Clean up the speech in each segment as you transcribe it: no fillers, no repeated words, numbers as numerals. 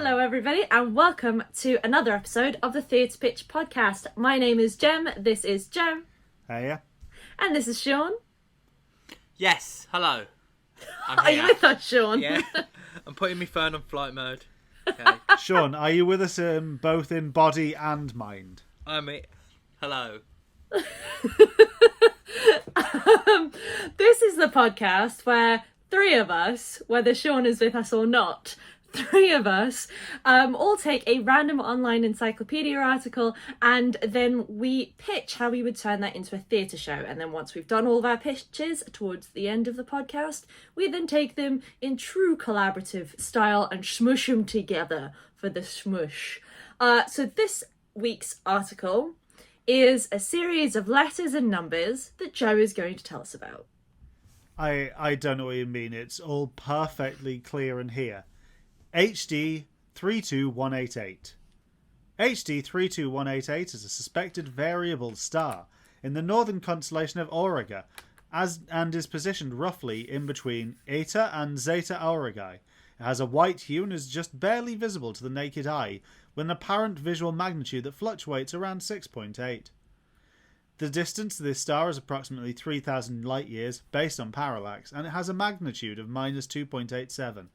Hello everybody and welcome to another episode of the Theatre Pitch podcast. My name is Jem, this is Joe. Hiya. And this is Sean. Yes, hello. Are you with us, Sean? Yeah. I'm putting my phone on flight mode. Okay. Sean, are you with us both in body and mind? Hello. This is the podcast where three of us, whether Sean is with us or not, three of us all take a random online encyclopedia article and then we pitch how we would turn that into a theatre show. And then once we've done all of our pitches towards the end of the podcast, we then take them in true collaborative style and smush them together for the smush. So this week's article is a series of letters and numbers that Joe is going to tell us about. I don't know what you mean. It's all perfectly clear in here. HD 32188. HD 32188 is a suspected variable star in the northern constellation of Auriga, and is positioned roughly in between Eta and Zeta Aurigae. It has a white hue and is just barely visible to the naked eye, with an apparent visual magnitude that fluctuates around 6.8. The distance to this star is approximately 3,000 light years based on parallax, and it has a magnitude of minus 2.87.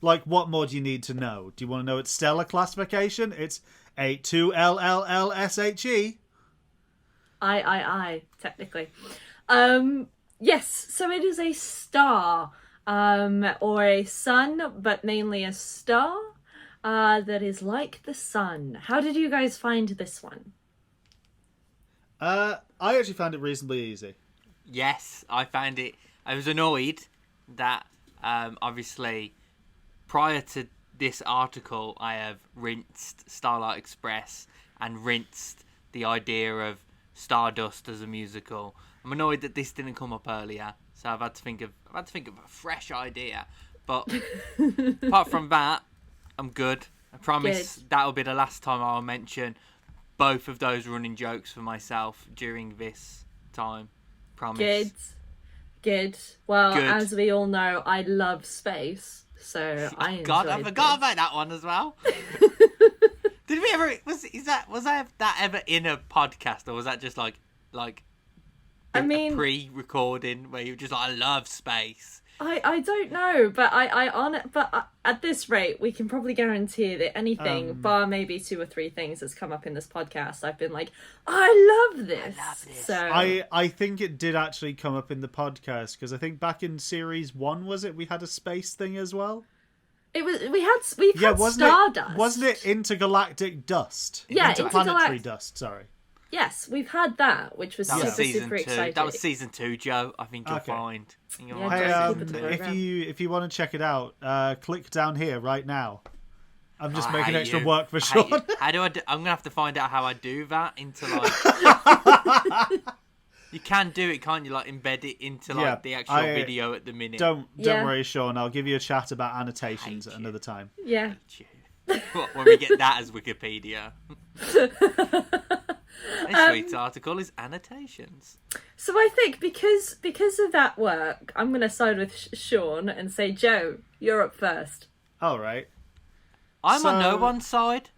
Like, what more do you need to know? Do you want to know its stellar classification? It's 82LLLSHE. Technically. Yes, so it is a star, or a sun, but mainly a star, that is like the sun. How did you guys find this one? I actually found it reasonably easy. Yes, I found it. I was annoyed that, obviously, prior to this article, I have rinsed Starlight Express and rinsed the idea of Stardust as a musical. I'm annoyed that this didn't come up earlier, so I've had to think of a fresh idea. But apart from that, I'm good. I promise that'll be the last time I'll mention both of those running jokes for myself during this time. Promise. Good. Well, Good. as we all know, I love space, so I enjoyed I forgot about that one as well. Did we ever? Was that ever in a podcast, or was that just like I a mean, pre-recording where you were just like, I love space? I don't know, but at this rate, we can probably guarantee that anything, bar maybe 2 or 3 things that's come up in this podcast, I've been like, I love this. So I think it did actually come up in the podcast, because I think back in series 1, was it, we had a space thing as well? it was we've had Stardust. Wasn't it intergalactic dust? Yeah, interplanetary dust. Sorry. Yes, we've had that, which was super exciting. That was season 2, Joe. I think you'll find. If you want to check it out, click down here right now. I'm just making extra you. work for Sean. How do I do? I'm gonna have to find out how I do that into like. You can do it, can't you? Like embed it into like the actual video at the minute. Don't worry, Sean. I'll give you a chat about annotations at another time. Yeah. When we get that as Wikipedia. This week's article is annotations. So I think because of that work, I'm going to side with Sean and say, Joe, you're up first. All right. I'm on no one's side.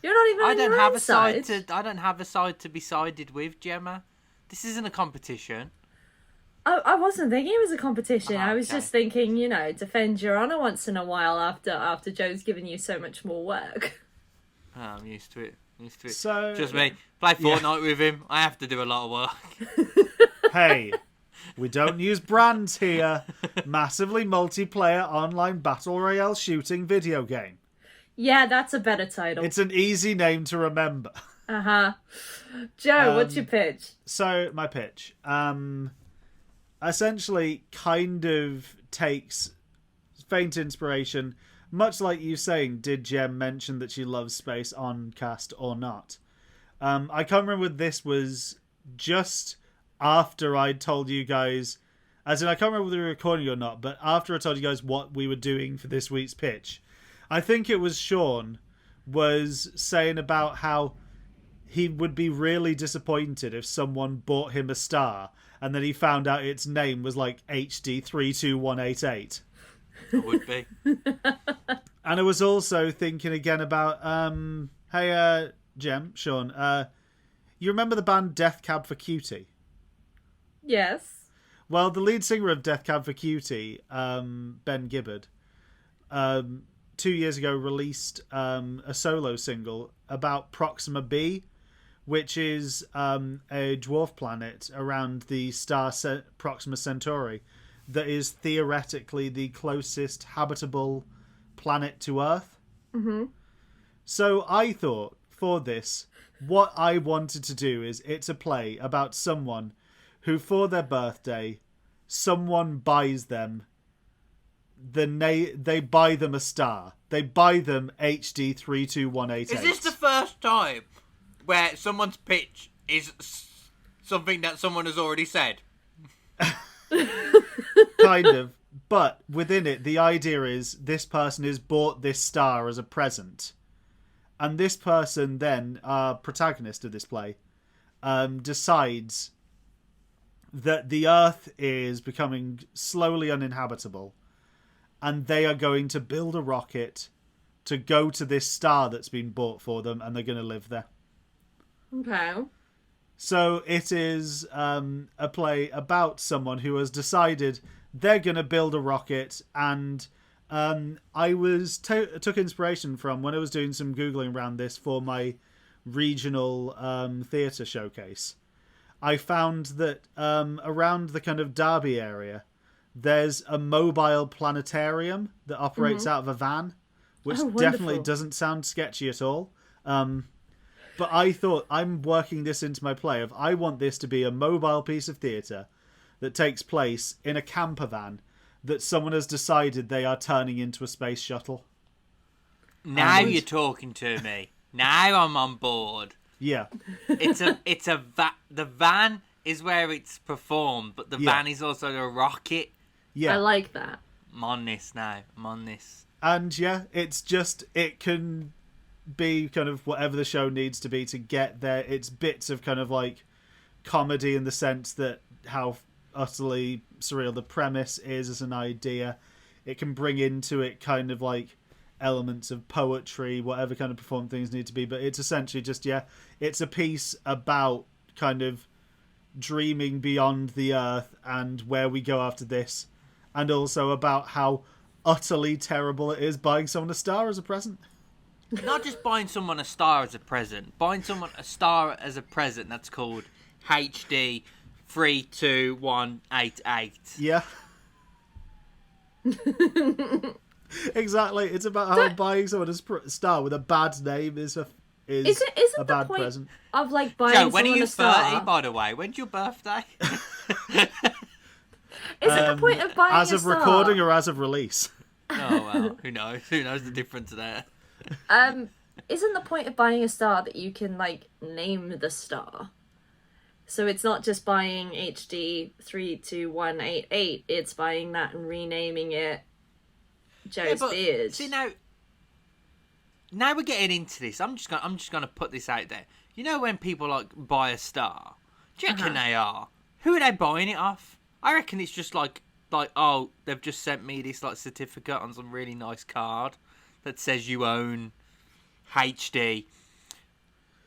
You're not even on your own side. I don't have a side to be sided with, Gemma. This isn't a competition. I wasn't thinking it was a competition. I was okay. just thinking, defend your honour once in a while after Joe's given you so much more work. Oh, I'm used to it. So, just me. Play Fortnite with him. I have to do a lot of work. Hey, we don't use brands here. Massively multiplayer online battle royale shooting video game. Yeah, that's a better title. It's an easy name to remember. Joe, what's your pitch? So, my pitch. Essentially kind of takes faint inspiration, much like you saying, did Jem mention that she loves space on cast or not? I can't remember if this was just after I told you guys, as in I can't remember whether we were recording or not, but after I told you guys what we were doing for this week's pitch, I think it was Sean was saying about how he would be really disappointed if someone bought him a star and then he found out its name was like HD 32188. It would be. And I was also thinking again about hey Sean, you remember the band Death Cab for Cutie? Yes. Well, the lead singer of Death Cab for Cutie, Ben Gibbard, 2 years ago released a solo single about Proxima b, which is a dwarf planet around the star Proxima Centauri that is theoretically the closest habitable planet to Earth. Mm-hmm. So I thought, for this, what I wanted to do is it's a play about someone who, for their birthday, someone buys them they buy them a star. They buy them HD 32188. Is this the first time where someone's pitch is something that someone has already said? Kind of. But within it, the idea is this person is bought this star as a present. And this person then, protagonist of this play, decides that the Earth is becoming slowly uninhabitable. And they are going to build a rocket to go to this star that's been bought for them, and they're going to live there. Okay. So it is a play about someone who has decided they're going to build a rocket, and I was took inspiration from when I was doing some Googling around this for my regional theatre showcase. I found that around the kind of Derby area, there's a mobile planetarium that operates out of a van, which definitely doesn't sound sketchy at all. But I thought, I'm working this into my play of I want this to be a mobile piece of theatre that takes place in a camper van that someone has decided they are turning into a space shuttle. Now you're talking to me. Now I'm on board. Yeah. The van is where it's performed, but the van is also the rocket. Yeah. I like that. I'm on this now. I'm on this. And yeah, it's just, it can be kind of whatever the show needs to be to get there. It's bits of kind of like comedy in the sense that how utterly surreal the premise is as an idea. It can bring into it kind of like elements of poetry, whatever kind of perform things need to be. But it's essentially just, it's a piece about kind of dreaming beyond the Earth and where we go after this. And also about how utterly terrible it is buying someone a star as a present. Not just buying someone a star as a present. Buying someone a star as a present that's called HD 32188. Yeah. Exactly. It's about how buying someone a star with a bad name is a bad present. Of like buying Joe, when are someone you a star. 30, by the way? When's your birthday? Is it the point of buying as a of star? recording or as of release? Oh, well, who knows? Who knows the difference there? Isn't the point of buying a star that you can like name the star? So it's not just buying HD 32188. It's buying that and renaming it Joe's Beard. See now we're getting into this. I'm just gonna put this out there. You know when people like buy a star, do you reckon they are? Who are they buying it off? I reckon it's just like oh, they've just sent me this like certificate on some really nice card that says you own HD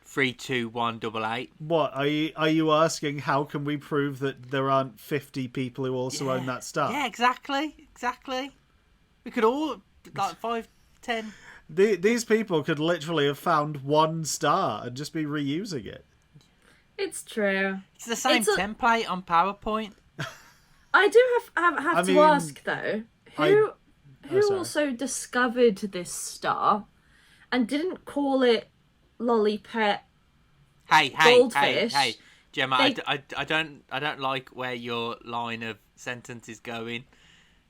32188. What are you asking? How can we prove that there aren't 50 people who also own that star? Yeah, exactly. We could all like 5, 10. These people could literally have found one star and just be reusing it. It's true. It's the same template on PowerPoint. I do have to ask though, who also discovered this star and didn't call it Lollipet Goldfish? Hey, Gemma, I don't like where your line of sentence is going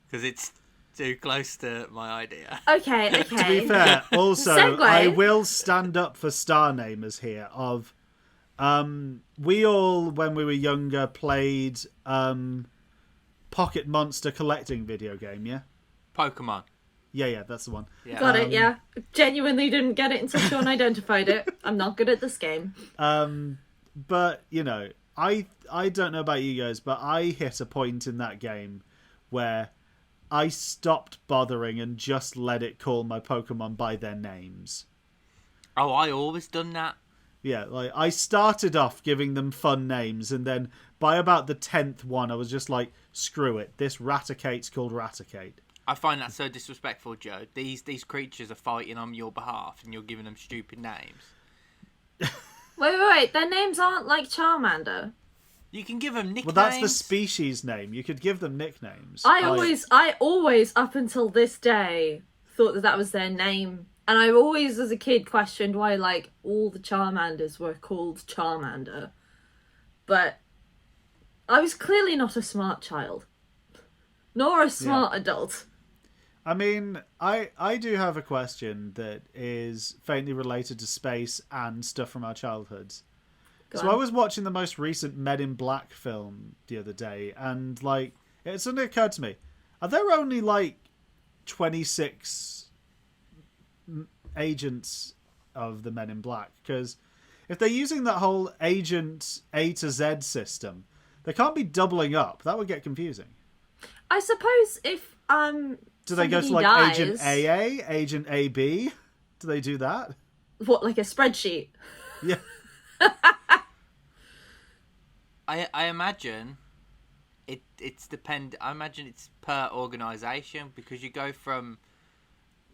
because it's too close to my idea. Okay. To be fair, also Segue. I will stand up for star namers here. Of we all when we were younger played Pocket Monster collecting video game, yeah? Pokemon. Yeah, that's the one. Yeah. Got it, yeah. Genuinely didn't get it until Sean identified it. I'm not good at this game. But, you know, I don't know about you guys, but I hit a point in that game where I stopped bothering and just let it call my Pokemon by their names. Oh, I always done that. Yeah, like I started off giving them fun names, and then by about the 10th one, I was just like, screw it. This Raticate's called Raticate. I find that so disrespectful, Joe. These creatures are fighting on your behalf, and you're giving them stupid names. Wait. Their names aren't like Charmander. You can give them nicknames. Well, that's the species name. You could give them nicknames. I always, up until this day, thought that was their name. And I always, as a kid, questioned why, like, all the Charmanders were called Charmander. But I was clearly not a smart child. Nor a smart adult. I mean, I do have a question that is faintly related to space and stuff from our childhoods. So I was watching the most recent Men in Black film the other day, and, like, it suddenly occurred to me, are there only, like, 26 agents of the Men in Black? Because if they're using that whole Agent A to Z system, they can't be doubling up. That would get confusing. I suppose if, Do they go to, like, dies, Agent AA, Agent AB? Do they do that? What, like a spreadsheet? Yeah. I imagine it's I imagine it's per organisation, because you go from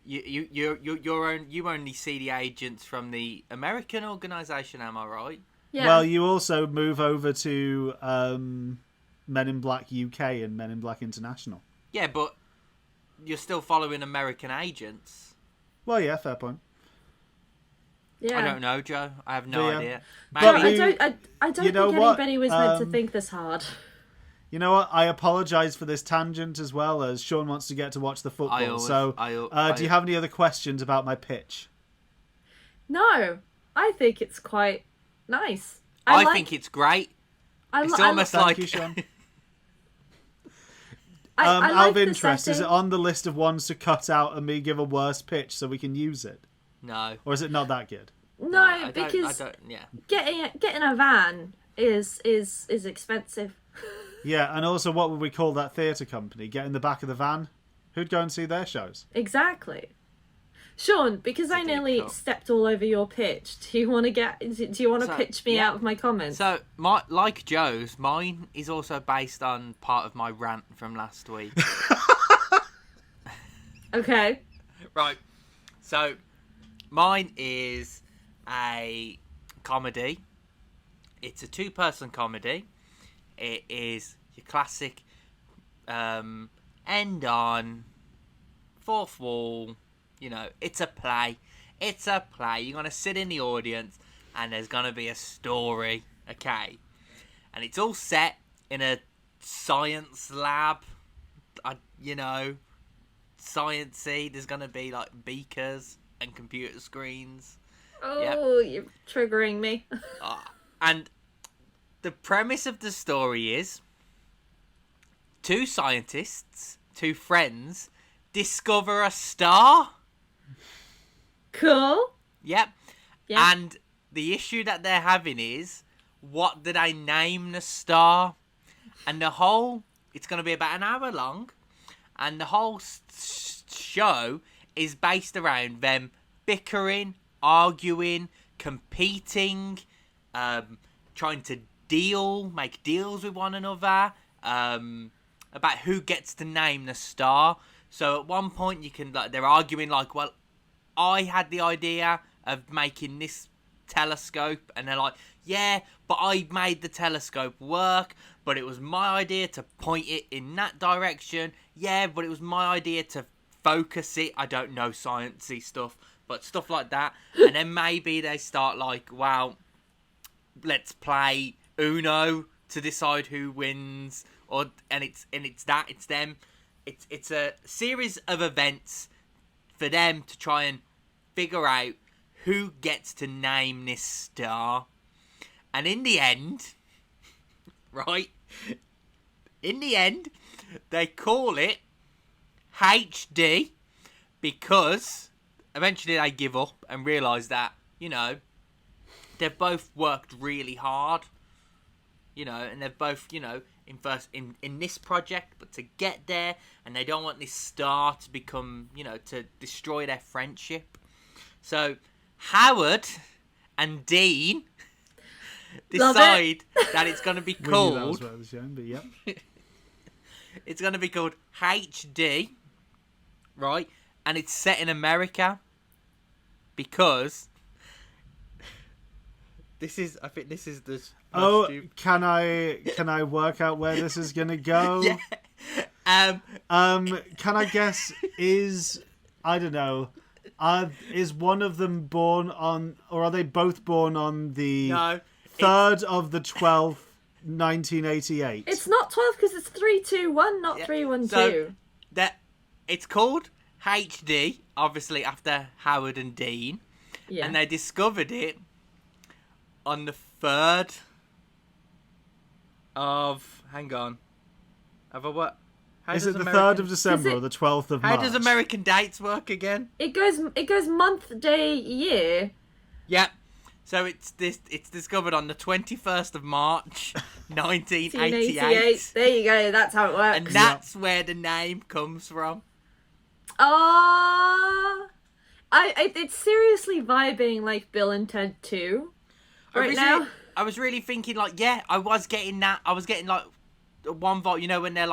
you only see the agents from the American organisation, am I right? Yeah. Well, you also move over to Men in Black UK and Men in Black International. Yeah, but you're still following American agents. Well, yeah, fair point. Yeah. I don't know, Joe. I have no Yeah. idea. But Maybe, I don't you know think what? anybody was meant to think this hard. You know what? I apologise for this tangent as well, as Sean wants to get to watch the football. Do you have any other questions about my pitch? No, I think it's quite nice. I think it's great. It's almost Thank like you, Sean. I Out like of the interest, is it setting. on the list of ones to cut out and me give a worse pitch so we can use it? no. Or is it not that good? No, I because don't. Yeah. getting a van is expensive. Yeah, and also what would we call that theatre company? Get in the back of the van? Who'd go and see their shows? Exactly. Sean, because I nearly difficult. stepped all over your pitch, do you want to pitch me out of my comments? So, like Joe's, mine is also based on part of my rant from last week. Okay. Right. So, mine is a comedy. It's a two-person comedy. It is your classic end on, fourth wall. You know, it's a play. It's a play. You're going to sit in the audience and there's going to be a story, okay? And it's all set in a science lab, sciencey. There's going to be, like, beakers and computer screens. Oh, you're triggering me. And the premise of the story is two scientists, two friends, discover a star. Cool. Yep. Yeah. And the issue that they're having is, what did I name the star? And it's going to be about an hour long, and the whole show is based around them bickering, arguing, competing, trying to make deals with one another, about who gets to name the star. So at one point they're arguing like, well, I had the idea of making this telescope, and they're like, yeah, but I made the telescope work, but it was my idea to point it in that direction. Yeah, but it was my idea to focus it. I don't know sciencey stuff, but stuff like that. And then maybe they start like, well, let's play Uno to decide who wins, and it's them. It's a series of events for them to try and figure out who gets to name this star. And in the end, right? In the end, they call it HD because eventually they give up and realise that, they've both worked really hard. And they've both, in this project, but to get there, and they don't want this star to become, to destroy their friendship. So Howard and Dean decide that it's going to be We knew that was called. what I was saying, but yep. It's going to be called HD, right? And it's set in America because I think this is the. Oh, can I work out where this is gonna go? Yeah. Can I guess? I don't know. Is one of them born on, or are they both born on the 3rd of the 12th, 1988? It's not 12 because it's 321, not 312. So it's called HD, obviously after Howard and Dean, and they discovered it on the 3rd of. Hang on. What? Is it the 3rd of December or the 12th of March? How does American dates work again? It goes month, day, year. Yep. So it's discovered on the 21st of March, 1988. There you go. That's how it works. And that's where the name comes from. It's seriously vibing like Bill and Ted 2 right now. I was really thinking I was getting that. I was getting one vibe, when they're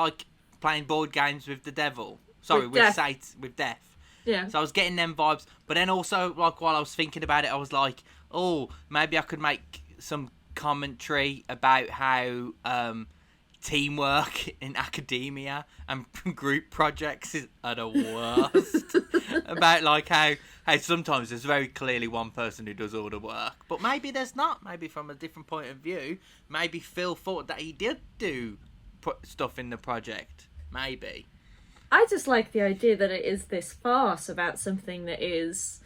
playing board games with the devil. Sorry, with death. Yeah. So I was getting them vibes, but then also while I was thinking about it, I was like, oh, maybe I could make some commentary about how teamwork in academia and group projects are the worst. About how sometimes there's very clearly one person who does all the work, but maybe there's not. Maybe from a different point of view, maybe Phil thought that he did do stuff in the project. Maybe. I just like the idea that it is this farce about something that is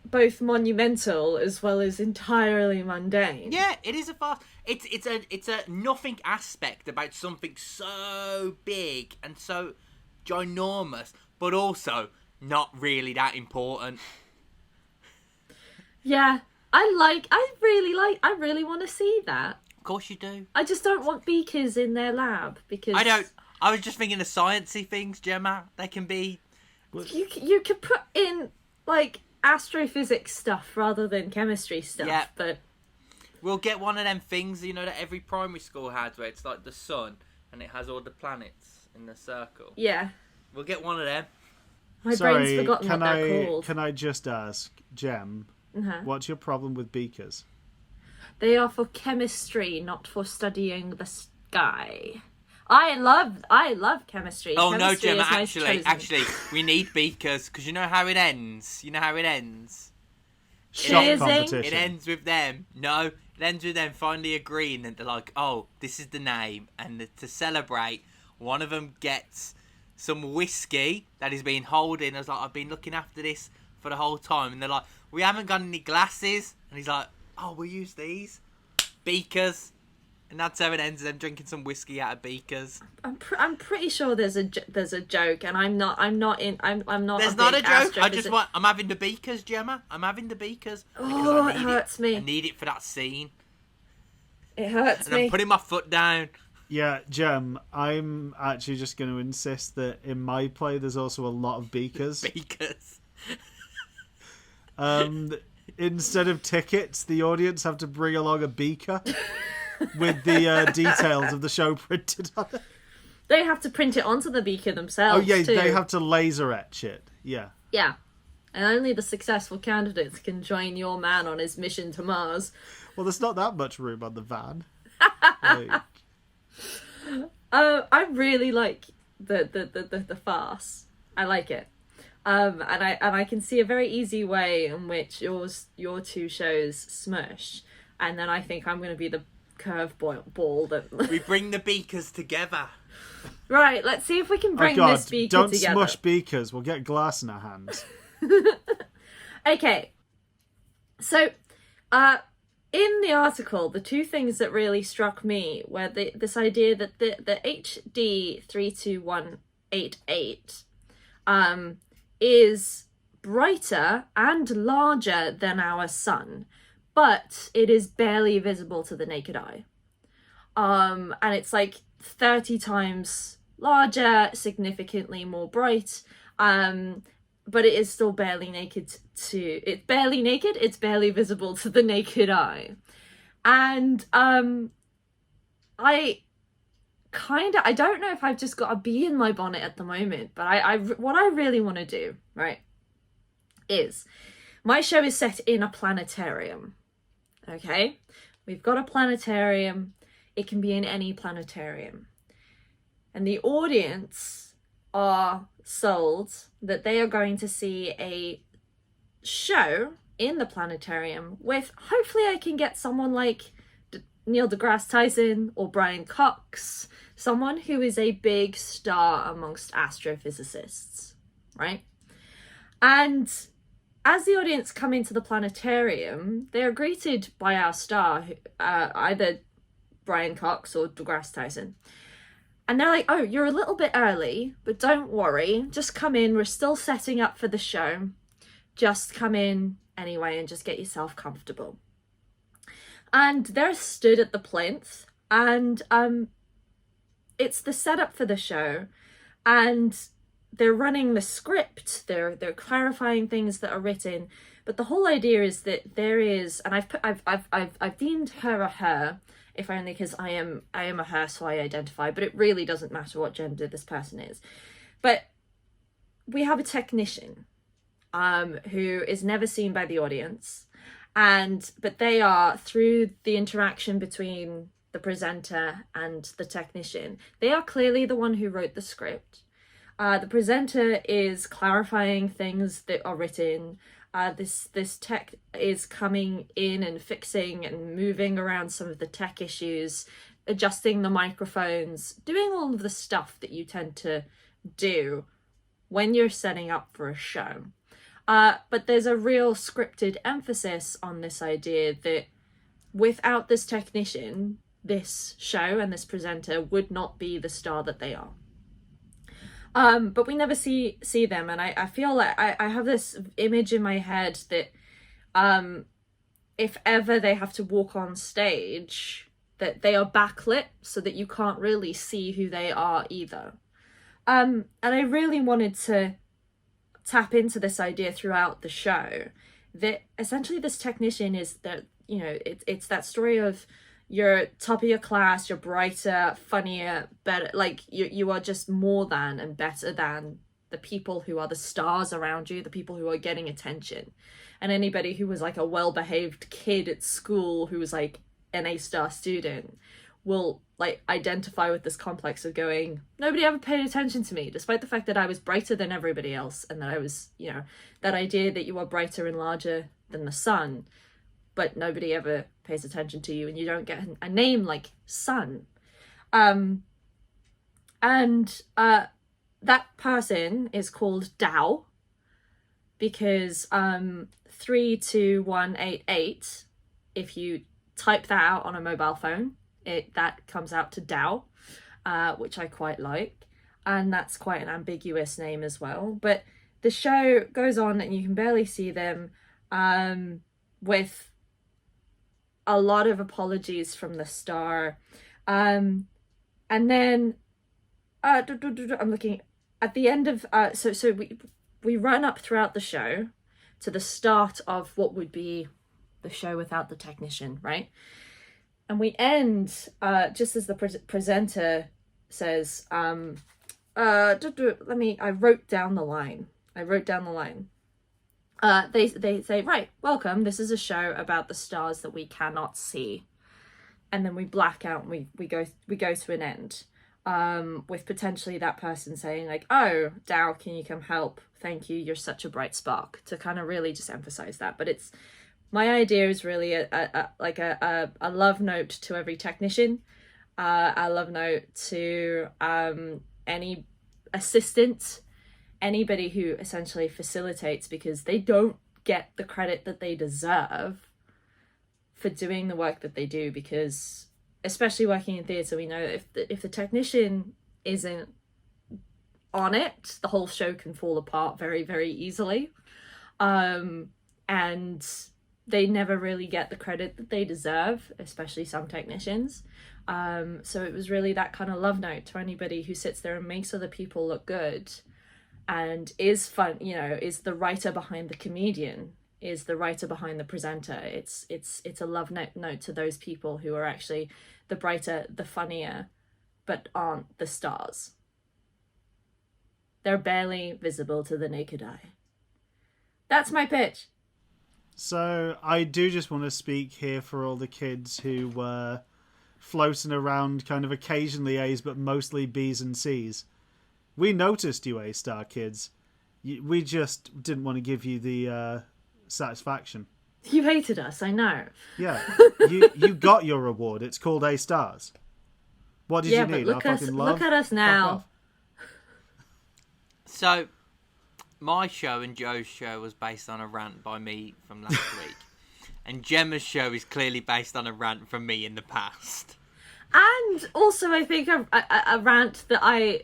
both monumental as well as entirely mundane. Yeah, it is a farce. It's a nothing aspect about something so big and so ginormous, but also not really that important. Yeah, I really want to see that. Of course you do. I just don't want beakers in their lab because I don't. I was just thinking of sciencey things, Gemma. They can be. You could put in astrophysics stuff rather than chemistry stuff. Yeah. But We'll get one of them things, that every primary school has, where it's like the sun and it has all the planets in the circle. yeah, We'll get one of them. my brain's forgotten what they're called. Can I just ask, Gem, what's your problem with beakers? They are for chemistry, not for studying the sky. I love chemistry. Oh Chemistry no, Gemma! is my Actually, we need beakers because you know how it ends. Shot Cheersing. competition. It ends with them. No, it ends with them finally agreeing that they're like, oh, this is the name, and to celebrate, one of them gets some whiskey that he's been holding. I was like, I've been looking after this for the whole time, and they're like, we haven't got any glasses, and he's like, oh, we'll use these beakers. And that's how it ends. Them drinking some whiskey out of beakers. I'm pretty sure there's a joke, and I'm not. There's not a joke. I'm having the beakers, Gemma. I'm having the beakers. Oh, it hurts me. I need it for that scene. It hurts And me. I'm putting my foot down. Yeah, Gem, I'm actually just going to insist that in my play there's also a lot of beakers. Beakers. Instead of tickets, the audience have to bring along a beaker with the details of the show printed on it. They have to print it onto the beaker themselves. Oh yeah, too. they have to laser etch it. Yeah. Yeah, and only the successful candidates can join your man on his mission to Mars. Well, there's not that much room on the van. I really like the farce. I like it. And I can see a very easy way in which your two shows smush, and then I think I'm going to be the curveball that We bring the beakers together. Right. Let's see if we can bring oh God, this beaker don't together. smush beakers. We'll get glass in our hands. Okay. So, in the article, the two things that really struck me were this idea that the HD 32188 is brighter and larger than our sun, but it is barely visible to the naked eye. And it's like 30 times larger, significantly more bright, but it is still barely naked it's barely visible to the naked eye. And I don't know if I've just got a bee in my bonnet at the moment, but what I really want to do, right, is my show is set in a planetarium. Okay, we've got a planetarium. It can be in any planetarium, and the audience are sold that they are going to see a show in the planetarium with, hopefully I can get someone like Neil deGrasse Tyson or Brian Cox, someone who is a big star amongst astrophysicists, right? And as the audience come into the planetarium, they are greeted by our star, either Brian Cox or deGrasse Tyson. And they're like, oh, you're a little bit early, but don't worry, just come in, we're still setting up for the show. Just come in anyway and just get yourself comfortable. And they're stood at the plinth, and it's the setup for the show, and they're running the script, they're clarifying things that are written, but the whole idea is that there is, and I've deemed her a her, if only because I am a her, so I identify, but it really doesn't matter what gender this person is. But we have a technician who is never seen by the audience, but they are, through the interaction between the presenter and the technician, they are clearly the one who wrote the script. The presenter is clarifying things that are written. This tech is coming in and fixing and moving around some of the tech issues, adjusting the microphones, doing all of the stuff that you tend to do when you're setting up for a show. But there's a real scripted emphasis on this idea that without this technician, this show and this presenter would not be the star that they are. But we never see them, and I feel like I have this image in my head that if ever they have to walk on stage, that they are backlit so that you can't really see who they are either. And I really wanted to tap into this idea throughout the show, that essentially this technician is that, you know, it's that story of you're top of your class, you're brighter, funnier, better, like you are just more than and better than the people who are the stars around you, the people who are getting attention. And anybody who was like a well-behaved kid at school who was like an A-star student will like identify with this complex of going, nobody ever paid attention to me, despite the fact that I was brighter than everybody else, and that I was, you know, that idea that you are brighter and larger than the sun, but nobody ever pays attention to you, and you don't get a name like Sun. That person is called Dao, because 32188, if you type that out on a mobile phone, that comes out to Dao, which I quite like, and that's quite an ambiguous name as well. But the show goes on and you can barely see them, with a lot of apologies from the star, and then I'm looking at the end of so we run up throughout the show to the start of what would be the show without the technician, right? And we end just as the presenter says, I wrote down the line. They say, right, welcome, this is a show about the stars that we cannot see. And then we black out and we go to an end, with potentially that person saying like, oh, Dow, can you come help? Thank you, you're such a bright spark, to kind of really just emphasize that. But it's, my idea is really a love note to every technician, a love note to any assistant, anybody who essentially facilitates, because they don't get the credit that they deserve for doing the work that they do. Because especially working in theatre, we know if the technician isn't on it, the whole show can fall apart very, very easily. And they never really get the credit that they deserve, especially some technicians. So it was really that kind of love note to anybody who sits there and makes other people look good and is fun, is the writer behind the comedian, is the writer behind the presenter. It's a love note to those people who are actually the brighter, the funnier, but aren't the stars. They're barely visible to the naked eye. That's my pitch. So I do just want to speak here for all the kids who were floating around kind of occasionally A's but mostly B's and C's. We noticed you A-star kids. We just didn't want to give you the satisfaction. You hated us, I know. Yeah, you got your reward. It's called A-stars. What did you need? Look at us now. So, my show and Joe's show was based on a rant by me from last week. And Gemma's show is clearly based on a rant from me in the past. And also, I think a rant that I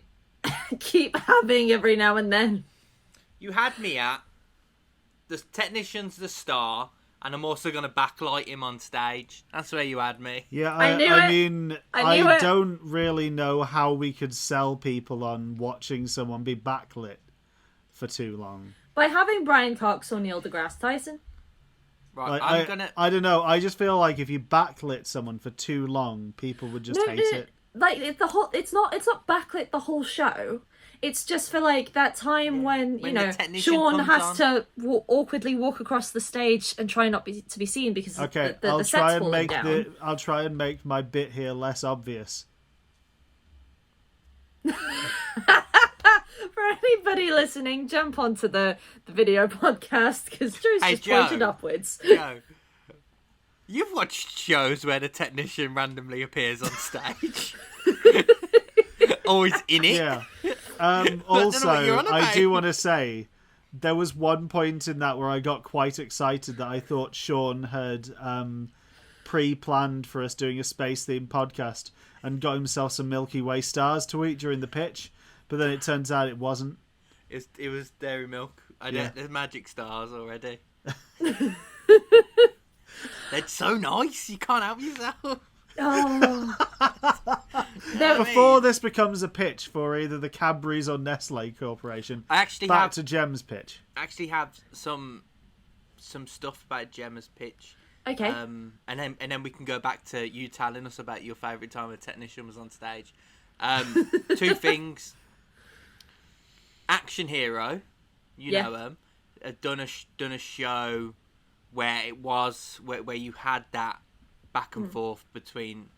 keep having every now and then. You had me at the technician's the star, and I'm also going to backlight him on stage. That's where you had me. Yeah, I don't really know how we could sell people on watching someone be backlit for too long. By having Brian Cox or Neil deGrasse Tyson. Right, I don't know. I just feel like if you backlit someone for too long, people would just hate it. Like it's not backlit the whole show. It's just for like that time when Sean has to awkwardly walk across the stage and try not to be seen because the set's falling down. I'll try and make my bit here less obvious. For anybody listening, jump onto the video podcast because Drew's just pointed upwards. Joe, you've watched shows where the technician randomly appears on stage. Always in it. Yeah. Also, I do want to say, there was one point in that where I got quite excited that I thought Sean had pre-planned for us doing a space-themed podcast and got himself some Milky Way stars to eat during the pitch. But then it turns out it wasn't. It was dairy milk. There's magic stars already. They're so nice. You can't help yourself. Oh. Before this becomes a pitch for either the Cadbury's or Nestle Corporation, to Gem's pitch. I actually have some stuff about Gemma's pitch. Okay. And then we can go back to you telling us about your favourite time a technician was on stage. Two things. Action Hero, know him, done a show where it was where you had that back and forth between,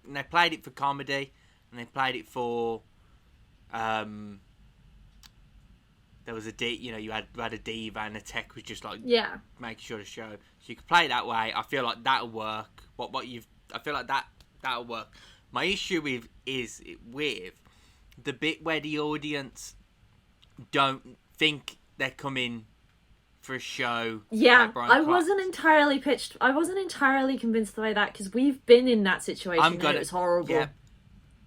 and they played it for comedy and they played it for there was you had a diva and the tech was just like making sure to show, so you could play it that way. I feel like that'll work. I feel like that'll work. My issue with the bit where the audience don't think they're coming for a show. Yeah, I wasn't entirely convinced by that because we've been in that situation and it was horrible. Yeah.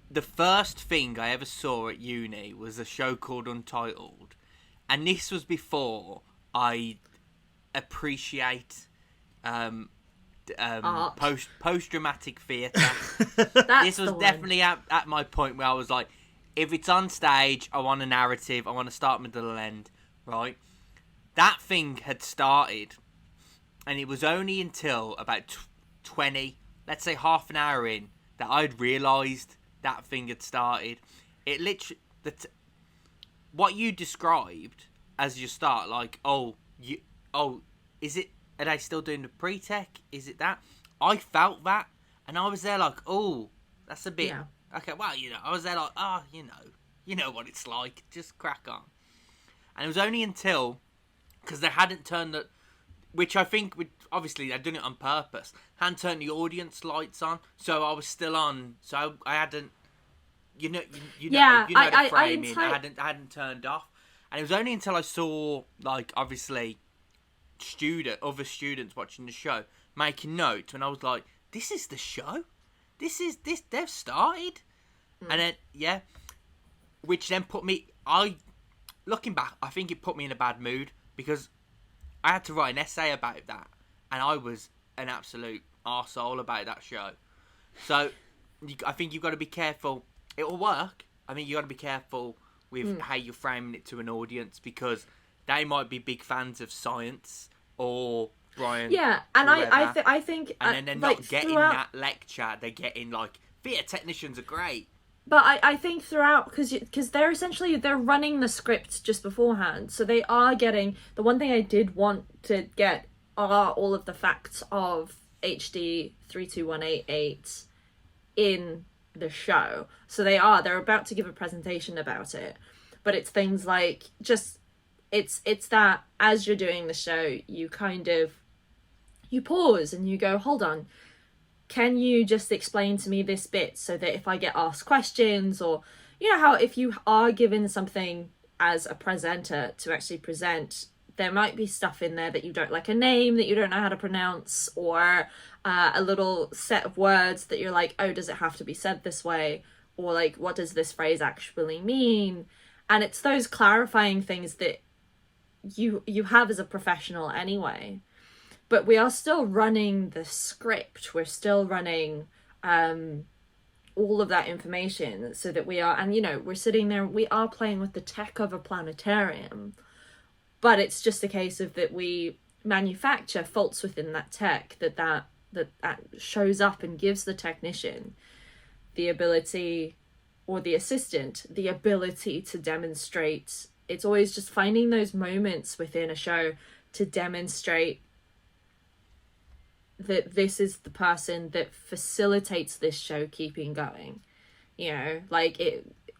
The first thing I ever saw at uni was a show called Untitled, and this was before I appreciate post dramatic theatre. This was definitely at my point where I was like, if it's on stage, I want a narrative. I want to start, middle, and end. Right? That thing had started, and it was only until about 20, let's say half an hour in, that I'd realised that thing had started. It literally, what you described as your start, like, is it? Are they still doing the pre-tech? Is it that? I felt that, and I was there like, oh, that's a bit. Yeah. Okay, well, I was there like, you know what it's like. Just crack on. And it was only until, because they hadn't turned which I think, obviously they'd done it on purpose, hadn't turned the audience lights on, so I was still on, so I hadn't, the framing, I hadn't turned off. And it was only until I saw, like, obviously, other students watching the show, making notes, and I was like, this is the show? They've started. And then, which then put me, looking back, I think it put me in a bad mood because I had to write an essay about that. and I was an absolute arsehole about that show. So I think you've got to be careful. It will work. I think you've got to be careful with how you're framing it to an audience, because they might be big fans of science or Brian. Yeah, and I think and then they're like, not getting throughout... that lecture. They're getting like, theatre technicians are great. But I think throughout, because they're running the script just beforehand, so they are getting... The one thing I did want to get are all of the facts of HD 32188 in the show. So they're about to give a presentation about it, but it's things like just it's that as you're doing the show, you pause and you go, hold on, can you just explain to me this bit, so that if I get asked questions, or you know how if you are given something as a presenter to actually present, there might be stuff in there that you don't, like a name that you don't know how to pronounce, or a little set of words that you're like, oh, does it have to be said this way? Or like, what does this phrase actually mean? And it's those clarifying things that you have as a professional anyway. But we are still running the script. We're still running all of that information, so that we are, and we're sitting there, we are playing with the tech of a planetarium. But it's just a case of that we manufacture faults within that tech that shows up and gives the technician the ability, or the assistant, the ability to demonstrate. It's always just finding those moments within a show to demonstrate that this is the person that facilitates this show keeping going. Like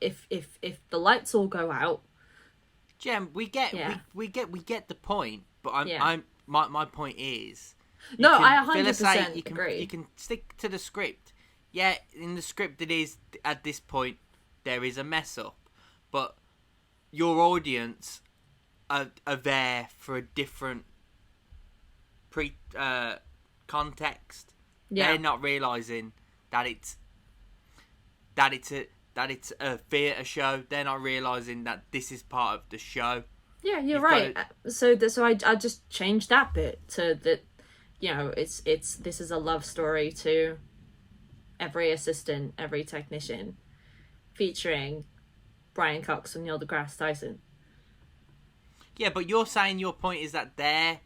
if the lights all go out, Jem, we get the point, but my point is, no, I 100% agree. You can stick to the script. Yeah, in the script it is, at this point there is a mess up, but your audience are there for a different context. Yeah. They're not realising that it's a theatre show. They're not realising that this is part of the show. Yeah, you're right. So I just changed that bit to that. This is a love story to every assistant, every technician, featuring Brian Cox and Neil deGrasse Tyson. Yeah, but you're saying your point is that their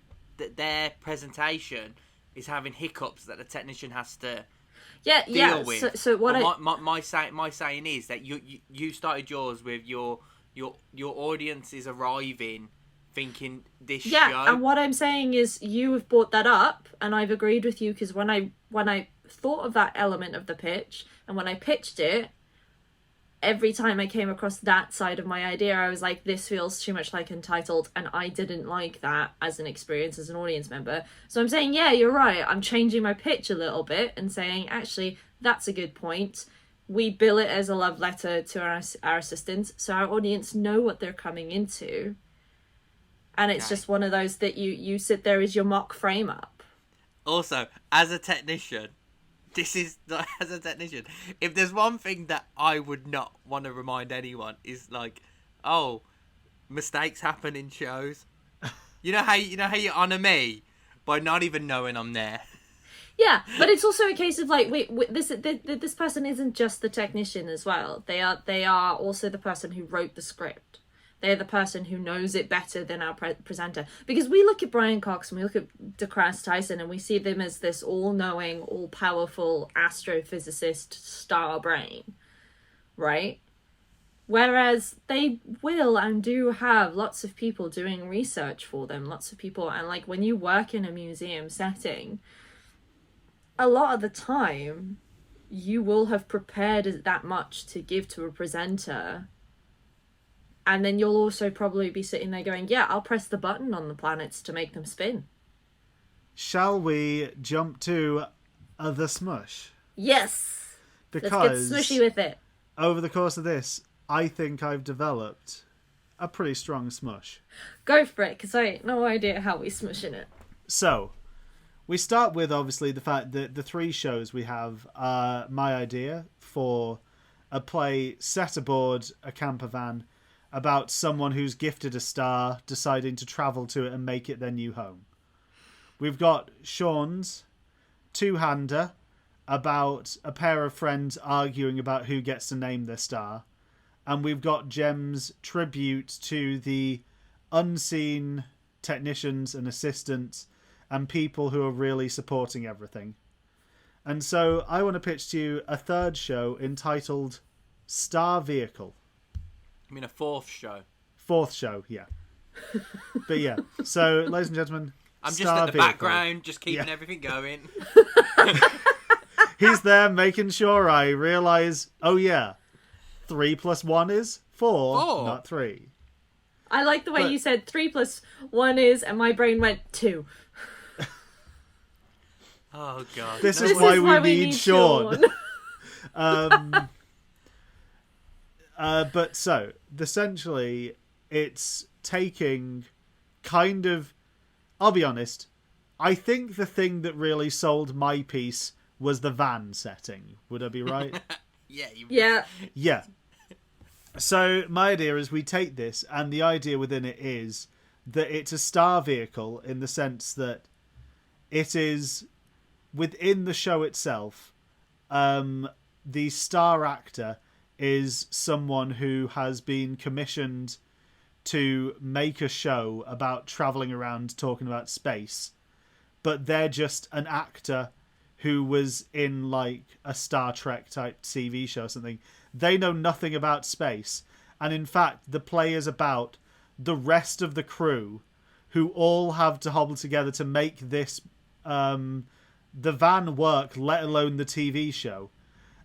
presentation is having hiccups that the technician has to deal with. So what my saying is that you started yours with your audience is arriving thinking this show. Yeah, and what I'm saying is you have brought that up, and I've agreed with you, because when I thought of that element of the pitch, and when I pitched it, every time I came across that side of my idea, I was like, this feels too much like Entitled, and I didn't like that as an experience as an audience member. So I'm saying, yeah, you're right. I'm changing my pitch a little bit and saying, actually, that's a good point. We bill it as a love letter to our assistants, so our audience know what they're coming into. And it's just one of those that you sit there as your mock frame up. Also, as a technician, if there's one thing that I would not want to remind anyone is like, oh, mistakes happen in shows. You know how you honour me by not even knowing I'm there. Yeah, but it's also a case of like, this person isn't just the technician as well. They are also the person who wrote the script. They're the person who knows it better than our presenter. Because we look at Brian Cox and we look at deGrasse Tyson and we see them as this all-knowing, all-powerful astrophysicist star brain, right? Whereas they will and do have lots of people doing research for them, lots of people. And like when you work in a museum setting, a lot of the time you will have prepared that much to give to a presenter. And then you'll also probably be sitting there going, yeah, I'll press the button on the planets to make them spin. Shall we jump to the smush? Yes! Because let's get smushy with it. Over the course of this, I think I've developed a pretty strong smush. Go for it, because I ain't no idea how we smushing it. So, we start with, obviously, the fact that the three shows we have are my idea for a play set aboard a camper van about someone who's gifted a star deciding to travel to it and make it their new home. We've got Sean's two-hander about a pair of friends arguing about who gets to name their star. And we've got Jem's tribute to the unseen technicians and assistants and people who are really supporting everything. And so I want to pitch to you a third show entitled Star Vehicle. I mean, a fourth show. Fourth show, yeah. But yeah, so ladies and gentlemen, I'm just Star in the Vehicle. background, just keeping everything going. He's there making sure I realise, oh yeah, 3 + 1 is 4, not 3. I like the way you said 3 + 1 is, and my brain went 2. Oh god. This is why we need Sean. But so, essentially, it's taking kind of... I'll be honest, I think the thing that really sold my piece was the van setting. Would I be right? Yeah. Yeah. So my idea is we take this, and the idea within it is that it's a star vehicle in the sense that it is within the show itself. The star actor is someone who has been commissioned to make a show about traveling around talking about space, but they're just an actor who was in like a Star Trek type TV show or something. They know nothing about space, and in fact the play is about the rest of the crew who all have to hobble together to make this the van work, let alone the TV show,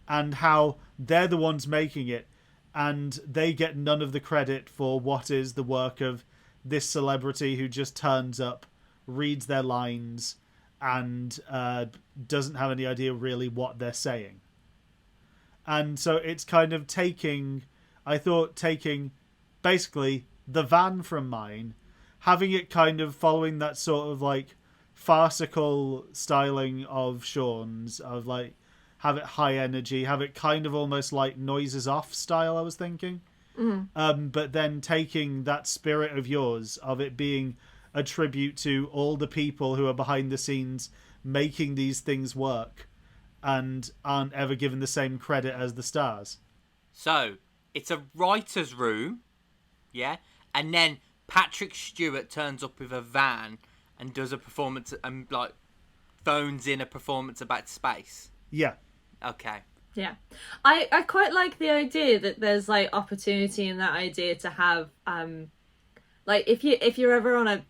and how they're the ones making it, and they get none of the credit for what is the work of this celebrity who just turns up, reads their lines, and doesn't have any idea really what they're saying. And so it's kind of taking basically the van from mine, having it kind of following that sort of like farcical styling of Sean's, of like have it high energy, have it kind of almost like Noises Off style, I was thinking. But then taking that spirit of yours, of it being a tribute to all the people who are behind the scenes making these things work and aren't ever given the same credit as the stars. So, it's a writer's room, yeah? And then Patrick Stewart turns up with a van and does a performance and, like, phones in a performance about space. Yeah. Okay. Yeah. I quite like the idea that there's, like, opportunity in that idea to have, like, if you're ever on a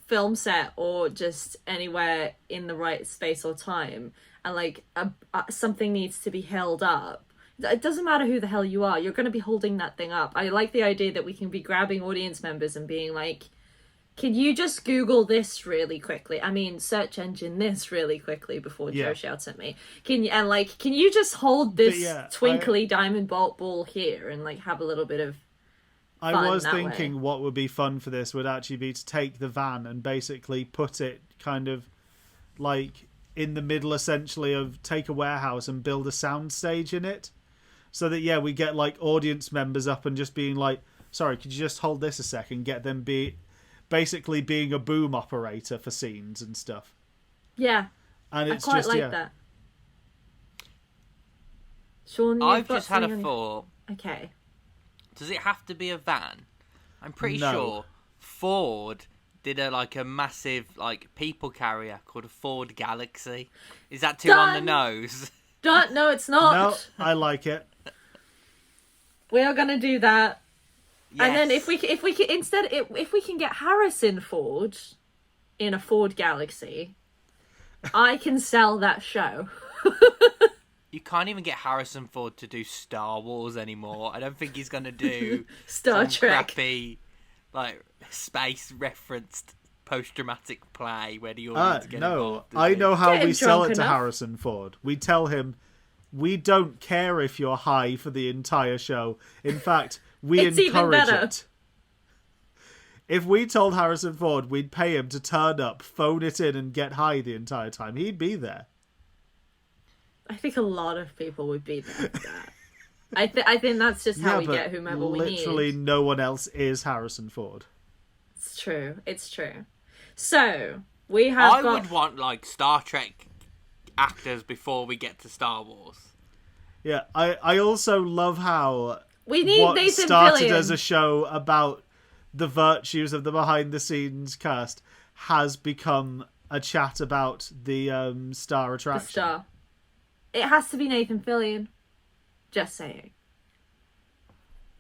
film set or just anywhere in the right space or time, and like something needs to be held up, it doesn't matter who the hell you are, you're going to be holding that thing up. I like the idea that we can be grabbing audience members and being like, can you just Google this really quickly? I mean, search engine this really quickly before Joe shouts at me. Can you just hold this twinkly diamond bolt ball here and like have a little bit of fun? I was thinking what would be fun for this would actually be to take the van and basically put it kind of like in the middle, essentially, of take a warehouse and build a sound stage in it, so that we get like audience members up and just being like, sorry, could you just hold this a second, get them basically being a boom operator for scenes and stuff. Yeah. And it's I quite just like that. Sean, I've just had a thought. Okay. Does it have to be a van? I'm pretty sure Ford did a massive like people carrier called a Ford Galaxy. Is that too on the nose? No, it's not. No, I like it. We are gonna do that. Yes. And then if we can get Harrison Ford in a Ford Galaxy, I can sell that show. You can't even get Harrison Ford to do Star Wars anymore. I don't think he's going to do Star Trek. Crappy, like, space-referenced post-dramatic play where the audience get involved. I know how we sell it to enough. Harrison Ford. We tell him, we don't care if you're high for the entire show. In fact, we It's even encourage better. it. If we told Harrison Ford we'd pay him to turn up, phone it in, and get high the entire time, he'd be there. I think a lot of people would be there for that. I think that's just how we get whomever we need. Literally no one else is Harrison Ford. It's true. So, We have I got... would want like Star Trek actors before we get to Star Wars. Yeah, I also love how We need what Nathan started Fillion. as a show about the virtues of the behind-the-scenes cast has become a chat about the star The attraction. star. It has to be Nathan Fillion. Just saying.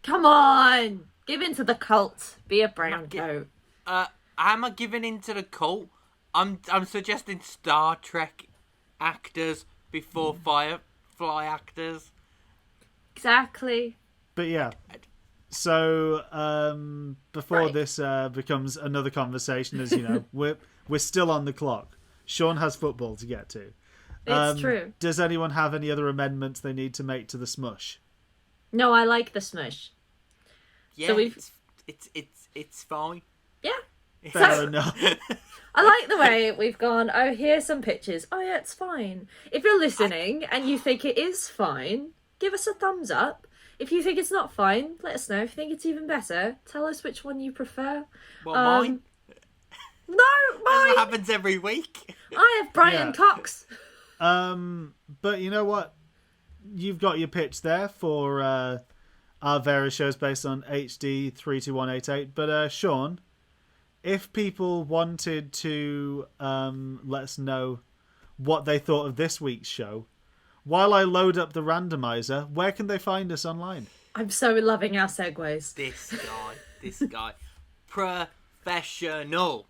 Come on! Give in to the cult. Be a brown coat. Am I giving into the cult? I'm suggesting Star Trek actors before Firefly actors. Exactly. But yeah, so before Right. this becomes another conversation, as you know, we're still on the clock. Sean has football to get to. It's true. Does anyone have any other amendments they need to make to the smush? No, I like the smush. Yeah, So we've- it's fine. Yeah. Fair enough. I like the way we've gone, oh, here's some pictures. Oh, yeah, it's fine. If you're listening and you think it is fine, give us a thumbs up. If you think it's not fine, let us know. If you think it's even better, tell us which one you prefer. Well, mine. No, That's what mine! happens every week. I have Brian Yeah. Cox. But you know what? You've got your pitch there for our various shows based on HD 32188. But Sean, if people wanted to let us know what they thought of this week's show, while I load up the randomizer, where can they find us online? I'm so loving our segues. This guy, professional.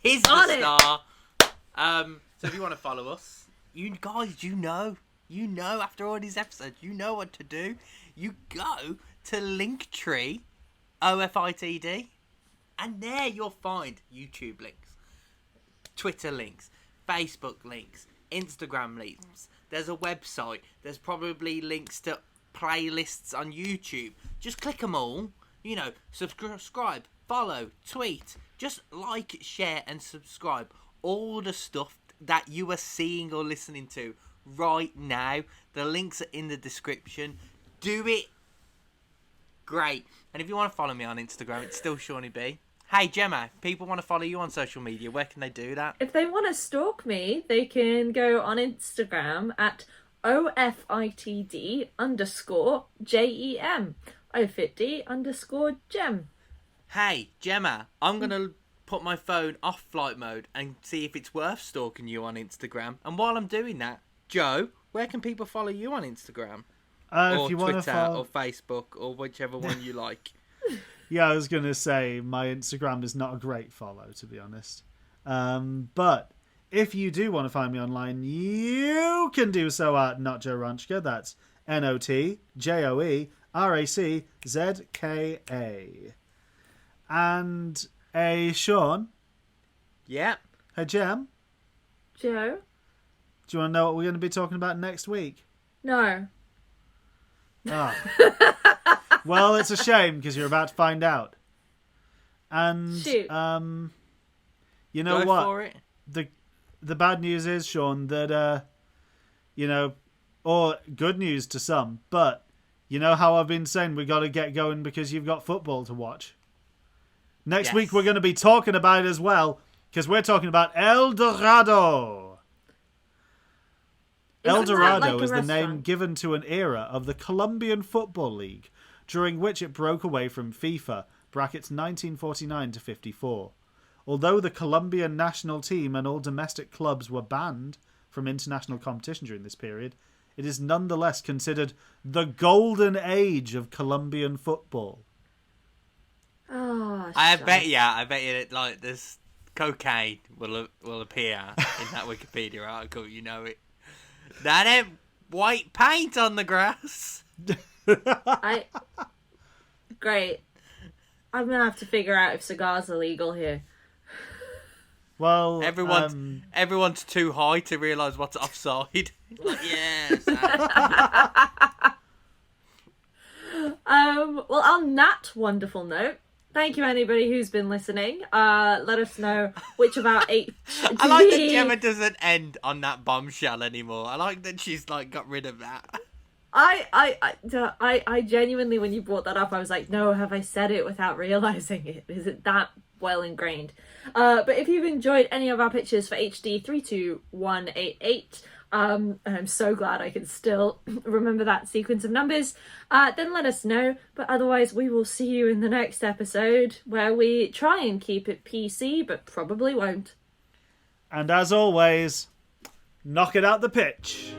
He's On the it. star. So if you want to follow us, you guys, you know after all these episodes, you know what to do. You go to Linktree, OFITD, and there you'll find YouTube links, Twitter links, Facebook links, Instagram links. There's a website. There's probably links to playlists on YouTube. Just click them all. You know, subscribe, follow, tweet. Just like, share, and subscribe. All the stuff that you are seeing or listening to right now. The links are in the description. Do it. Great. And if you want to follow me on Instagram, it's still Shawnee B. Hey, Gemma, people want to follow you on social media. Where can they do that? If they want to stalk me, they can go on Instagram at OFITD_JEM. OFITD_gem. Hey, Gemma, I'm going to put my phone off flight mode and see if it's worth stalking you on Instagram. And while I'm doing that, Joe, where can people follow you on Instagram? Or If you want to Twitter, follow... or Facebook, or whichever one you like. Yeah, I was going to say my Instagram is not a great follow, to be honest. But if you do want to find me online, you can do so at Not Joe Ranchka. That's NOTJOERACZKA. And Sean. Yeah. Hey, Jem. Joe? Do you want to know what we're going to be talking about next week? No. Ah. Well, it's a shame because you're about to find out. And Shoot. you know Go what? for it. The bad news is, Sean, that or good news to some, but you know how I've been saying we got to get going because you've got football to watch. Next Yes. week we're going to be talking about it as well because we're talking about El Dorado. El Isn't that Dorado like a is the name restaurant? given to an era of the Colombian Football League, during which it broke away from FIFA (brackets 1949 to 54). Although the Colombian national team and all domestic clubs were banned from international competition during this period, it is nonetheless considered the golden age of Colombian football. Oh, I shite. bet you that like this cocaine will appear in that Wikipedia article. You know it. That ain't white paint on the grass. Great. I'm going to have to figure out if cigars are legal here. Well, Everyone's too high to realise what's offside. Like, yes. Well, on that wonderful note, thank you anybody who's been listening. Let us know which of our 8... I like that Gemma doesn't end on that bombshell anymore. I like that she's like got rid of that. I genuinely, when you brought that up, I was like, no, have I said it without realizing it? Is it that well ingrained? But if you've enjoyed any of our pictures for HD 32188, and I'm so glad I can still remember that sequence of numbers, then let us know. But otherwise, we will see you in the next episode where we try and keep it PC, but probably won't. And as always, knock it out the pitch.